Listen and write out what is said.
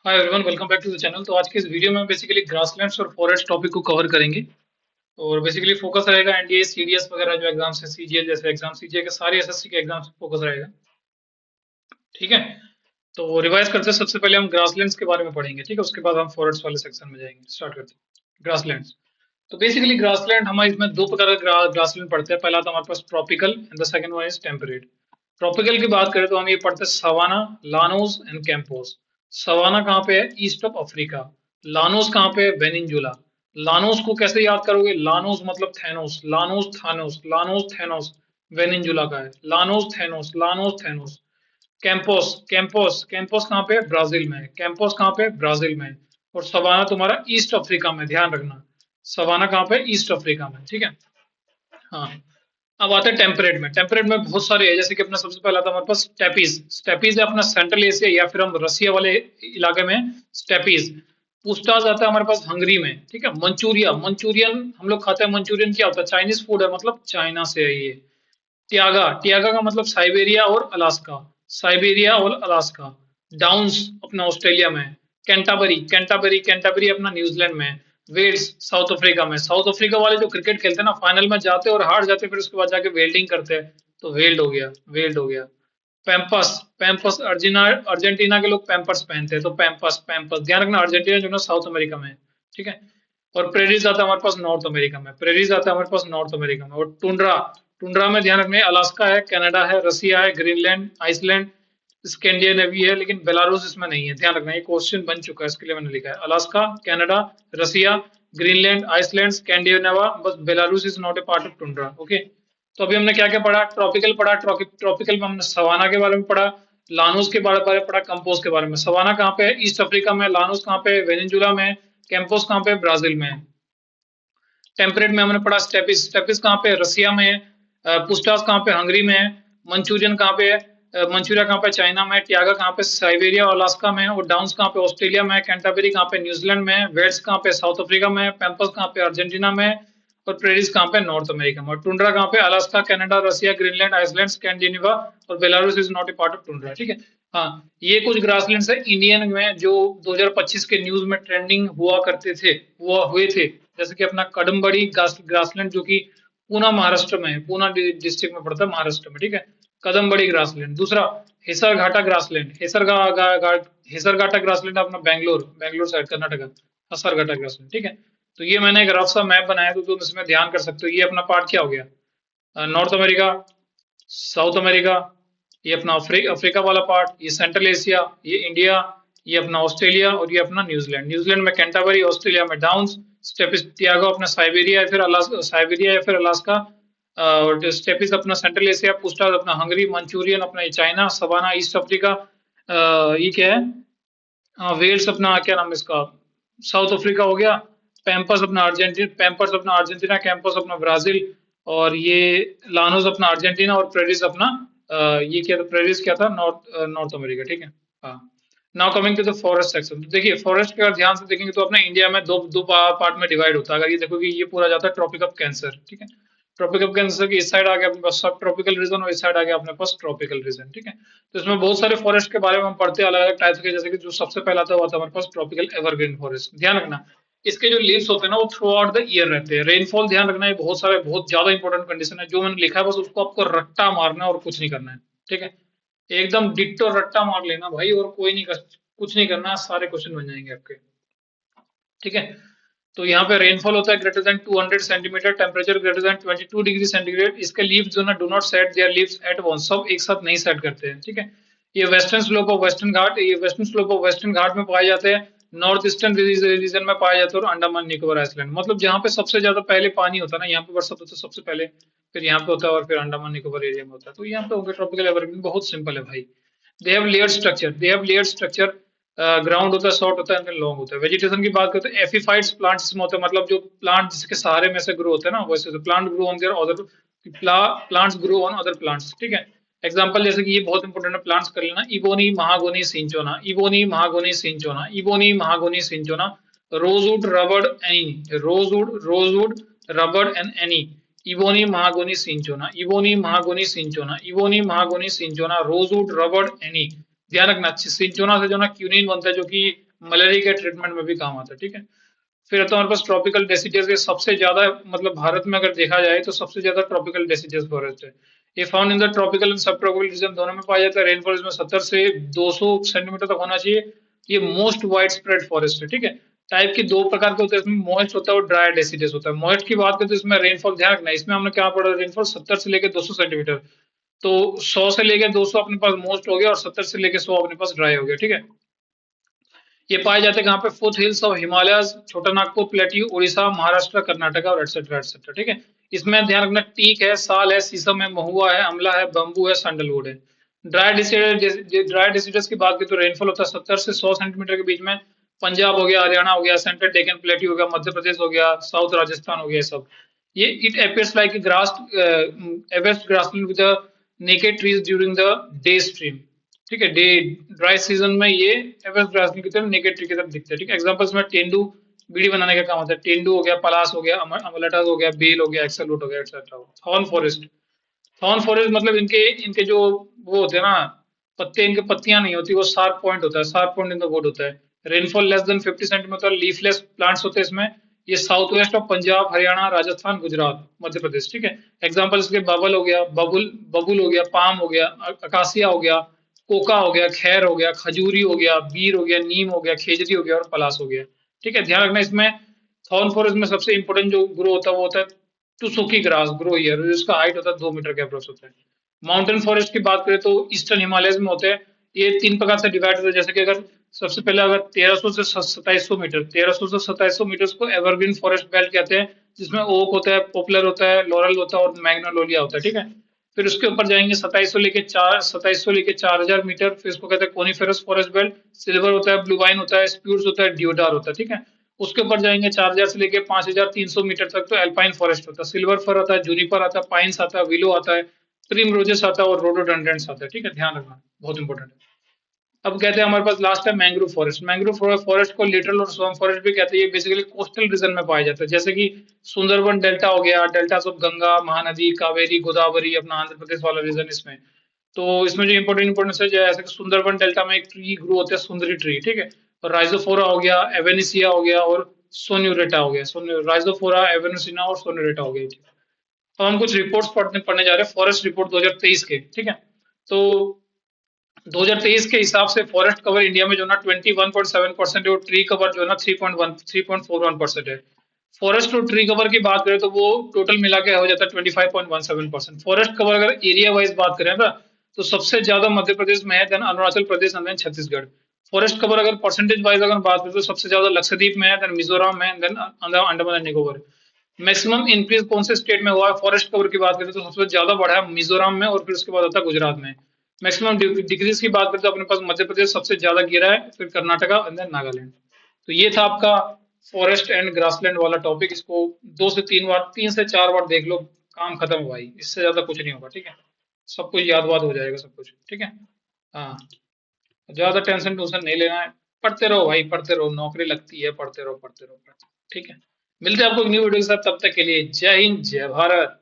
Hi everyone, welcome back to the channel. तो आज के इस वीडियो में बेसिकली ग्रासलैंड्स और फॉरेस्ट टॉपिक को कवर करेंगे। और बेसिकली फोकस रहेगा एनडीए सीडीएस वगैरह जो एग्जाम्स है, सीजीएल जैसे एग्जाम, सीजीए के सारे एसएससी के एग्जाम्स फोकस रहेगा। ठीक है, तो रिवाइज करते हैं। सबसे पहले हम ग्रासलैंड्स के बारे में पढ़ेंगे, ठीक है। उसके बाद हम फॉरेस्ट वाले सेक्शन में जाएंगे। स्टार्ट करते हैं ग्रासलैंड्स। तो बेसिकली ग्रासलैंड हमारे इसमें दो प्रकार का ग्रासलैंड पढ़ते हैं। पहला तो हमारे पास tropical and the second one is temperate. Tropical की बात करें तो हम ये पढ़ते हैं savanna, llanos and campos. Savanna कहाँ पे है? East of Africa. लानोस कहाँ पे है? वेनिनजुला। लानोस को कैसे याद करोगे? लानोस मतलब Thanos, llanos Thanos, llanos Thanos. Venezuela का है llanos Thanos, llanos Thanos. Campos, campos, campos कहाँ पे है? ब्राजील में है। कैंपोस कहाँ पे है? ब्राजील में है। और सवाना तुम्हारा ईस्ट अफ्रीका में, ध्यान रखना। सवाना कहाँ पे? ईस्ट अफ्रीका में, ठीक है। हाँ, अब आते हैं टेम्परेट में। टेम्परेट में बहुत सारे है, जैसे कि अपना सबसे पहला था हमारे पास स्टेपीज। स्टेपीज है अपना सेंट्रल एशिया या फिर हम रसिया वाले इलाके में स्टेपीज। पूछताछ आता है हमारे पास हंगरी में, ठीक है। मंचूरिया, मंचूरियन हम लोग खाते हैं। मंचूरियन क्या होता है? चाइनीज फूड है, मतलब चाइना से है ये। ट्यागा, ट्यागा का मतलब साइबेरिया और अलास्का। साइबेरिया और अलास्का। डाउन्स अपना ऑस्ट्रेलिया में। कैंटाबरी, कैंटाबरी, कैंटाबरी अपना न्यूजीलैंड में। वेल्स साउथ अफ्रीका में। साउथ अफ्रीका वाले जो क्रिकेट खेलते हैं ना, फाइनल में जाते हैं और हार जाते हैं, फिर उसके बाद जाके वेल्डिंग करते हैं, तो वेल्ड हो गया, वेल्ड हो गया। पैम्पस, पैम्पस अर्जिना, अर्जेंटीना के लोग पैम्पर्स पहनते हैं, तो पैम्पस, पैम्पस ध्यान रखना। अर्जेंटीना जो है साउथ अमेरिका में है, ठीक है। और प्रेरीज आता है हमारे पास नॉर्थ अमेरिका में। प्रेरीज आता है हमारे पास नॉर्थ अमेरिका में। और टुंड्रा, टुंड्रा में ध्यान रखना अलास्का है, कनाडा है, रसिया है, ग्रीनलैंड, आइसलैंड, स्कैंडिनेविया है, लेकिन बेलारूस इसमें नहीं है। ध्यान रखना, ये क्वेश्चन बन चुका है, इसके लिए मैंने लिखा है अलास्का, कनाडा, रसिया, ग्रीनलैंड, आइसलैंड, स्कैंडिनेविया, बस Belarus is not a part of tundra. Okay, तो अभी हमने क्या क्या पढ़ा? ट्रॉपिकल पढ़ा। ट्रॉपिकल में हमने सवाना के बारे में पढ़ा, लानोस के बारे में पढ़ा, कंपोज के बारे में। सवाना कहाँ पे है? ईस्ट अफ्रीका में। लानोस कहाँ पे है? वेनेजुला में। कैंपोस कहाँ पे है? ब्राजील में। टेम्परेट में हमने पढ़ा स्टेपिस, स्टेपिस कहाँ पे है? रसिया में है। पुस्टास कहाँ पे? हंगरी में है। मंचूरियन कहाँ पे है? मंचूरिया कहाँ पे? चाइना में। ट्यागा कहाँ पे? साइबेरिया और अलास्का में। और डाउन्स कहाँ पे? ऑस्ट्रेलिया में। कैंटाबेरी कहाँ पे? न्यूजीलैंड में। वेल्स कहाँ पे? साउथ अफ्रीका में। पैम्पस कहाँ पे? अर्जेंटीना में। और प्रेरिस कहाँ पे? नॉर्थ अमेरिका में। और टुंड्रा कहाँ पे? अलास्का, कनाडा, रसिया, ग्रीनलैंड, आइसलैंड, स्कैंडिनेविया और Belarus is not a part of tundra, ठीक है। हाँ, ये कुछ ग्रासलैंड्स है इंडियन में जो 2025 के न्यूज में ट्रेंडिंग हुआ करते थे, हुआ हुए थे। जैसे कि अपना कदमबड़ी ग्रासलैंड, जो कि पूना महाराष्ट्र में है, पूना डिस्ट्रिक्ट में पड़ता है महाराष्ट्र में, ठीक है। कदमबड़ी ग्रासलैंड। दूसरा हेसरघाटा ग्रासलैंड। हेसरघाटा ग्रासलैंड अपना बेंगलोर, बेंगलोर साइड कर्नाटका। हेसरघाटा ग्रासलैंड, ठीक है। तो ये मैंने एक रफ सा मैप बनाया, तो तुम इसमें ध्यान कर सकते हो। ये अपना पार्ट क्या हो गया? नॉर्थ अमेरिका, साउथ अमेरिका, ये अपना अफ्रीका वाला पार्ट, ये सेंट्रल एशिया, ये इंडिया, ये अपना ऑस्ट्रेलिया और ये अपना न्यूजीलैंड। न्यूजीलैंड में कैंटाबरी, ऑस्ट्रेलिया में डाउन्स, स्टेपिस अपना साइबेरिया या फिर अलास्का, साइबेरिया या फिर अलास्का। और स्टेपिस अपना सेंट्रल एशिया, पुस्टास अपना हंगरी, मंचूरियन अपना ये चाइना, सवाना ईस्ट अफ्रीका। ये क्या है? वेल्स अपना क्या नाम है इसका? साउथ अफ्रीका हो गया। पैम्पर्स अपना अर्जेंटीना, कैंपस अपना ब्राजील। और ये लानोस अपना अर्जेंटीना। और प्रेरिस अपना ये क्या था? प्रेरिस क्या था? नॉर्थ अमेरिका, ठीक है। हाँ, now coming to the forest section. तो देखिए, फॉरेस्ट के अगर ध्यान से देखेंगे तो अपना इंडिया में दो दो पार्ट में डिवाइड होता है। अगर ये देखोगे, ये पूरा जाता है ट्रॉपिक ऑफ कैंसर, ठीक है। ट्रॉपिक ऑफ कैंसर की इस साइड आ गया अपने पास सब ट्रॉपिकल रीजन, और इस साइड आ गया अपने पास ट्रॉपिकल रीजन, ठीक है। तो इसमें बहुत सारे फॉरेस्ट के बारे में हम पढ़ते हैं, अलग अलग टाइप्स के। जैसे कि जो सबसे पहला था वो था हमारे पास ट्रॉपिकल एवरग्रीन फॉरेस्ट। ध्यान रखना, इसके जो लीव्स होते हैं ना, वो थ्रू आउट द ईयर रहते हैं। रेनफॉल ध्यान रखना, ये बहुत सारे बहुत ज्यादा इंपॉर्टेंट कंडीशन है। जो मैंने लिखा है बस उसको आपको रट्टा मारना है और कुछ नहीं करना है, ठीक है। एकदम डिट्टो रट्टा मार लेना भाई, और कोई नहीं कर, कुछ नहीं करना, सारे क्वेश्चन बन जाएंगे आपके, ठीक है। तो यहाँ पे रेनफॉल होता है greater than 200 centimetre, temperature greater than 22 degree centigrade. इसके लीव्स जो ना do not shed their leaves at once, सब एक साथ नहीं सेट करते हैं, ठीक है। ये वेस्टर्न स्लोप ऑफ वेस्टर्न घाट, ये वेस्टर्न स्लोप ऑफ वेस्टर्न घाट में पाए जाते हैं। नॉर्थ ईस्टर्न रीजन में पाए जाते हैं, और अंडमान निकोबार आइसलैंड, मतलब जहाँ पे सबसे ज्यादा पहले पानी होता है ना, यहाँ पे बरसात होता है सबसे पहले, फिर यहाँ पे होता है, और फिर अंडमान निकोबार एरिया में होता है। तो यहाँ पे हो गया ट्रॉपिकल एवरग्रीन, बहुत सिंपल है भाई। They have layered structure, ground होता है, शॉर्ट होता है, एंड लॉन्ग होता है। वेजिटेशन की बात करते हैं, एफिफाइट्स प्लांट्स में होता है, मतलब जो प्लांट जिसके सहारे में से ग्रो होता है ना, वैसे plant grow on their other plants grow on other plants, ठीक है। एग्जांपल जैसे कि ये बहुत इंपॉर्टेंट है, प्लांट्स कर लेना। Ebony mahogany cinchona, ebony mahogany cinchona, ebony mahogany cinchona. Rosewood रबड़ एनी, रोजवुड रबड़ एंड एनी। Ebony mahogany cinchona, ebony mahogany cinchona, ebony mahogany cinchona, rosewood रबड़ एनी। ध्यान रखना, सिंचोना से जो ना क्यूनिन बनता है, जो कि मलेरिया के ट्रीटमेंट में भी काम आता है, ठीक है। फिर आता है हमारे पास ट्रॉपिकल डेसिडियस, ये सबसे ज्यादा मतलब भारत में अगर देखा जाए तो सबसे ज्यादा ट्रॉपिकल डेसिडियस फॉरेस्ट है। ये found in the tropical and सब ट्रॉपिकल रीजन दोनों में पाया जाता है। रेनफॉल इसमें 70 से 200 सेंटीमीटर तक होना चाहिए। ये मोस्ट वाइड स्प्रेड फॉरेस्ट है, ठीक है। टाइप के दो प्रकार के होते हैं इसमें, मॉइस्ट होता है और ड्राई डेसिडियस होता है। मॉइस्ट की बात करें तो इसमें रेनफॉल ध्यान रखना है, इसमें हमने क्या पढ़ा, रेनफॉल 70 से लेकर 200 सेंटीमीटर। तो 100 से लेकर 200 अपने पास मोस्ट हो गया और 70 से लेकर 100 अपने पास ड्राई हो गया, ठीक है। ये पाए जाते हैं कहाँ पे, फुट हिल्स ऑफ हिमालयस, छोटा नागपुर प्लेट्यू, उड़ीसा, महाराष्ट्र, कर्नाटका और एटसेट्रा एटसेट्रा, ठीक है। इसमें ध्यान रखना, टीक है, साल है, शीशम है, महुआ है, अमला है, बम्बू है, सैंडलवुड है। ड्राई डिसीडस की बात करें तो रेनफॉल होता है 70 से 100 सेंटीमीटर के बीच में। पंजाब हो गया, हरियाणा हो गया, सेंट्रल डेकन प्लेट्यू हो गया, मध्य प्रदेश हो गया, साउथ राजस्थान हो गया, ये सब। ये it appears like grass Avast grassland with naked trees during the day stream, ठीक है। डे ड्राई सीजन में ये एवरेस्ट ग्रासलैंड की तरह नेकेड ट्री की तरफ दिखते हैं, ठीक है। एग्जांपल्स में तेंदू, बीड़ी बनाने का काम होता है, तेंदू हो गया, पलास हो गया, अमलटास हो गया, बेल हो गया, एक्सलवुड हो गया, etcetera. Thorn forest, thorn forest मतलब इनके इनके जो वो होते हैं ना पत्ते, इनके पत्तियां नहीं होती, वो शार्प पॉइंट होता है, sharp point in the wood होता है। Rainfall less than 50 centimetre, leafless plants होते हैं इसमें। ये south west of Punjab, Haryana, Rajasthan, Gujarat, Madhya Pradesh, ठीक है। एग्जाम्पल इसके बबल हो गया, बबुल बबुल हो गया, पाम हो गया, अकासिया हो गया, कोका हो गया, खैर हो गया, खजूरी हो गया, बीर हो गया, नीम हो गया, खेजरी हो गया और पलास हो गया, ठीक है। ध्यान रखना इसमें थॉर्न फॉरेस्ट में सबसे इंपॉर्टेंट जो ग्रो होता है वो होता है टुसुकी ग्रास ग्रो ईयर, जिसका हाइट होता है 2 मीटर के अप्रोक्स होता है। माउंटेन फॉरेस्ट की बात करें तो ईस्टर्न हिमालयस में होते हैं। ये 3 प्रकार से डिवाइड होते हैं, जैसे कि अगर सबसे पहले अगर 1300 से 2700 मीटर, 1300 से 2700 मीटर को एवरग्रीन फॉरेस्ट बेल्ट कहते हैं, जिसमें ओक होता है, पॉपुलर होता है, लॉरल होता है और मैग्नोलिया होता है, ठीक है। फिर उसके ऊपर जाएंगे 2700 लेके 4000 मीटर, फिर इसको कहते हैं कोनिफेरस फॉरेस्ट बेल्ट। सिल्वर होता है, ब्लू वाइन होता है, स्प्रूस होता है, डियोडार होता है, ठीक है। उसके ऊपर जाएंगे 4000 से लेके 5300 मीटर तक, तो एल्पाइन फॉरेस्ट होता है, सिल्वर फर आता है, जूनिपर आता है, पाइन्स आता है, विलो आता है, प्रिमरोजेस आता है और रोडोडेंड्रन्स आता है, ठीक है। ध्यान रखना, बहुत इंपॉर्टेंट है। अब कहते हैं हमारे पास लास्ट है मैंग्रोव फॉरेस्ट। मैंग्रोव फॉरेस्ट को लिटरल और स्वम्प फॉरेस्ट भी कहते हैं। ये बेसिकली कोस्टल रीजन में पाया जाता है, जैसे कि सुंदरबन डेल्टा हो गया, डेल्टा ऑफ गंगा, महानदी, कावेरी, गोदावरी, अपना आंध्र प्रदेश वाला रीजन इसमें। तो इसमें जो इंपॉर्टेंट इंपॉर्टेंस है, जैसे कि सुंदरबन डेल्टा में एक ट्री ग्रो होता है, सुंदरी ट्री, ठीक है। और राइजोफोरा हो गया, एवेनिसिया हो गया और सोन्यूरेटा हो गया। राइजोफोरा, एवेनिसिना और सोन्यूरेटा हो गया। तो हम कुछ रिपोर्ट्स पढ़ने पढ़ने जा रहे हैं, फॉरेस्ट रिपोर्ट 2023 के, ठीक है। तो 2023 के हिसाब से फॉरेस्ट कवर इंडिया में जो ना 21.7% है, और ट्री कवर जो ना 3.41% है। फॉरेस्ट और ट्री कवर की बात करें तो वो टोटल मिला के हो जाता है 25.17%। फॉरेस्ट कवर अगर एरिया वाइज बात करें ना, तो सबसे ज्यादा मध्य प्रदेश में है, then Arunachal Pradesh and then Chhattisgarh. Forest cover अगर परसेंटेज वाइज अगर बात करें तो सबसे ज्यादा लक्षद्वीप में है, देन मिजोरम में, then Andaman and Nicobar. Maximum increase कौन से स्टेट में हुआ है फॉरेस्ट कवर की बात करें तो सबसे ज्यादा बढ़ा है मिजोरम में, और फिर उसके बाद आता है गुजरात में। मैक्सिमम डिग्रीज की बात करें तो अपने पास मध्य प्रदेश सबसे ज्यादा गिरा है, फिर कर्नाटका एंड देन नागालैंड। तो ये था आपका फॉरेस्ट एंड ग्रासलैंड वाला टॉपिक। इसको 2 से 3 बार, 3 से 4 बार देख लो, काम खत्म हुआ भाई, इससे ज्यादा कुछ नहीं होगा, ठीक है। सब कुछ याद वाद हो जाएगा, सब कुछ ठीक है। हाँ, ज्यादा टेंशन टूशन नहीं लेना है, पढ़ते रहो भाई, पढ़ते रहो, नौकरी लगती है, पढ़ते रहो, पढ़ते रहो, पढ़ते रहो, ठीक है। मिलते हैं आपको एक न्यू वीडियो के साथ, तब तक के लिए जय हिंद, जय भारत।